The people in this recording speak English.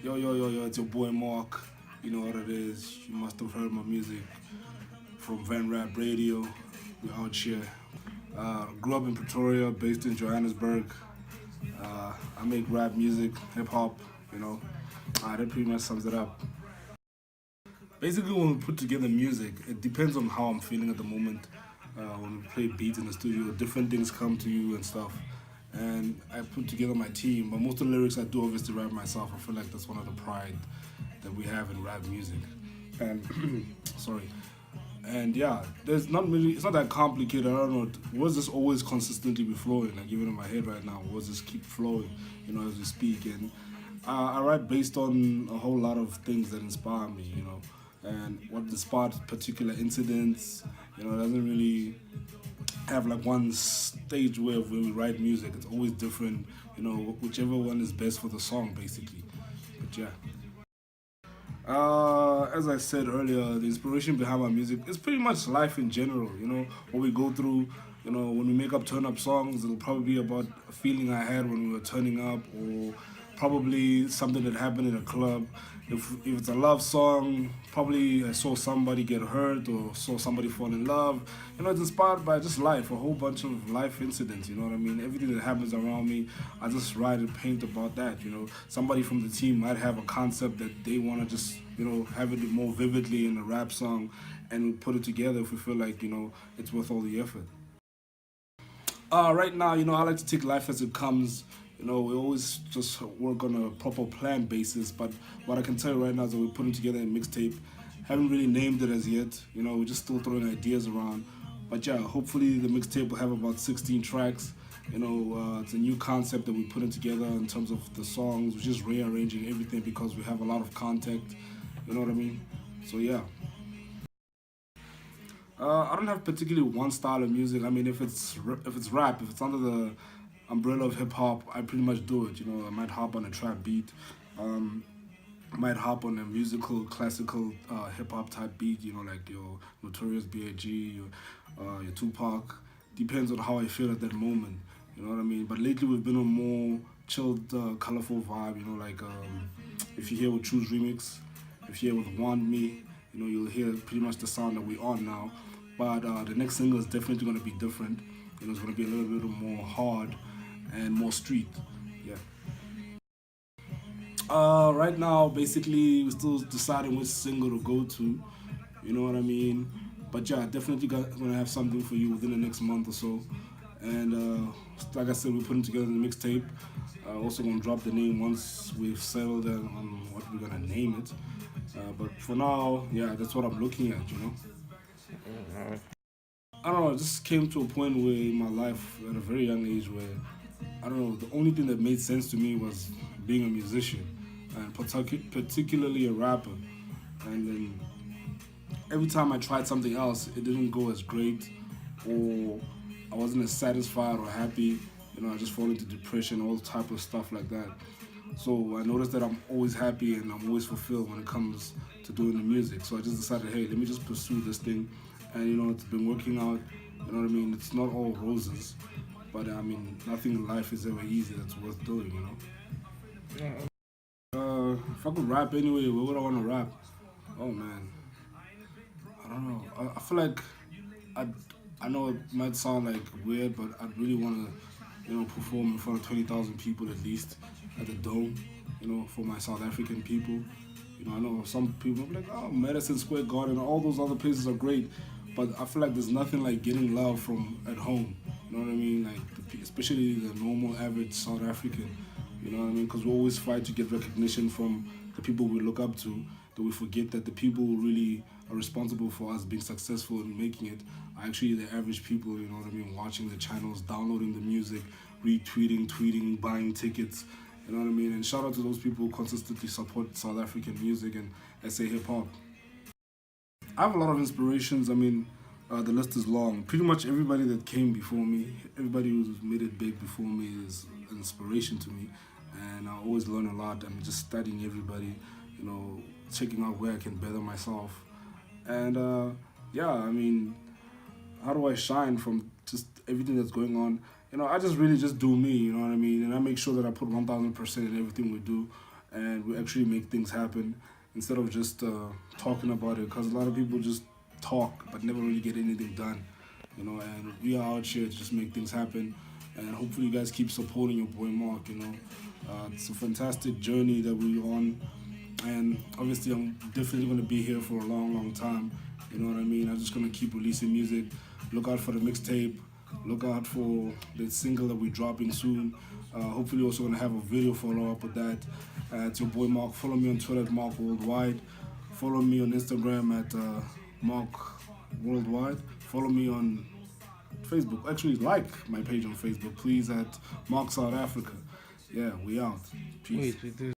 Yo, it's your boy Mark. You know what it is. You must have heard my music from Venrap Radio. We're out here. Grew up in Pretoria, based in Johannesburg. I make rap music, hip hop, you know. That pretty much sums it up. Basically, when we put together music, it depends on how I'm feeling at the moment. When we play beats in the studio, different things come to you and stuff. And I put together my team, but most of the lyrics I do obviously write myself. I feel like that's one of the pride that we have in rap music. And sorry. And yeah, there's not really, it's not that complicated. I don't know, words just always consistently be flowing, like even in my head right now, words just keep flowing, you know, as we speak. And I write based on a whole lot of things that inspire me, you know, and what inspired particular incidents, you know, it doesn't really have like one stage where we write music. It's always different, you know, whichever one is best for the song, basically. But yeah. As I said earlier, the inspiration behind my music is pretty much life in general, you know, what we go through. You know, when we make up turn up songs, it'll probably be about a feeling I had when we were turning up, or probably something that happened in a club. If it's a love song, probably I saw somebody get hurt or saw somebody fall in love. You know, it's inspired by just life, a whole bunch of life incidents, you know what I mean? Everything that happens around me, I just write and paint about that, you know. Somebody from the team might have a concept that they want to just, you know, have it more vividly in a rap song, and we put it together if we feel like, you know, it's worth all the effort. Right now, you know, I like to take life as it comes. You know, we always just work on a proper plan basis. But what I can tell you right now is that we're putting together a mixtape. Haven't really named it as yet. You know, we're just still throwing ideas around. But yeah, hopefully the mixtape will have about 16 tracks. You know, it's a new concept that we're putting together in terms of the songs. We're just rearranging everything because we have a lot of content. You know what I mean? So yeah. I don't have particularly one style of music. I mean, if it's rap, if it's under the umbrella of hip hop, I pretty much do it. You know, I might hop on a trap beat, um, I might hop on a musical, classical hip hop type beat. You know, like your Notorious B.I.G., your Tupac. Depends on how I feel at that moment. You know what I mean? But lately we've been on more chilled, colorful vibe. You know, like if you hear with Choose Remix, if you hear with Want Me, you know, you'll hear pretty much the sound that we're on now. But the next single is definitely going to be different. You know, it's going to be a little bit more hard and more street. Yeah. Right now, basically, we're still deciding which single to go to. You know what I mean? But yeah, definitely gonna have something for you within the next month or so. And like I said, we're putting together the mixtape. Also gonna drop the name once we've settled on what we're gonna name it. But for now, yeah, that's what I'm looking at. You know. I don't know. It just came to a point where in my life at a very young age where I don't know. The only thing that made sense to me was being a musician, and particularly a rapper. And then every time I tried something else, it didn't go as great, or I wasn't as satisfied or happy. You know, I just fall into depression, all type of stuff like that. So I noticed that I'm always happy and I'm always fulfilled when it comes to doing the music. So I just decided, hey, let me just pursue this thing. And you know, it's been working out. You know what I mean? It's not all roses, but I mean, nothing in life is ever easy that's worth doing. You know. If I could rap anyway, where would I want to rap? Oh man, I don't know. I feel like I I know it might sound like weird, but I'd really want to, you know, perform in front of 20,000 people at least at the Dome, you know, for my South African people. You know, I know some people are like, oh, Madison Square Garden, all those other places are great, but I feel like there's nothing like getting love from at home. You know what I mean? Like, especially the normal, average South African. You know what I mean? Because we always fight to get recognition from the people we look up to, that we forget that the people who really are responsible for us being successful and making it are actually the average people, you know what I mean? Watching the channels, downloading the music, retweeting, tweeting, buying tickets, you know what I mean? And shout out to those people who consistently support South African music and SA hip hop. I have a lot of inspirations. I mean, the list is long. Pretty much everybody that came before me, everybody who's made it big before me is an inspiration to me. And I always learn a lot. I'm just studying everybody, you know, checking out where I can better myself. And yeah, I mean, how do I shine from just everything that's going on? I just really just do me, you know what I mean? And I make sure that I put 1000% in everything we do, and we actually make things happen instead of just talking about it. Because a lot of people just talk but never really get anything done, And we are out here to just make things happen, and hopefully you guys keep supporting your boy Mark. It's a fantastic journey that we're on, and obviously I'm definitely gonna be here for a long, long time. You know what I mean? I'm just gonna keep releasing music. Look out for the mixtape. Look out for the single that we're dropping soon. Hopefully, also gonna have a video follow up with that. It's your boy Mark. Follow me on Twitter at Marc WorldWide. Follow me on Instagram at Marc WorldWide. Follow me on Facebook. Actually, like my page on Facebook, please, at Mark South Africa. Yeah, we out. Peace. Wait,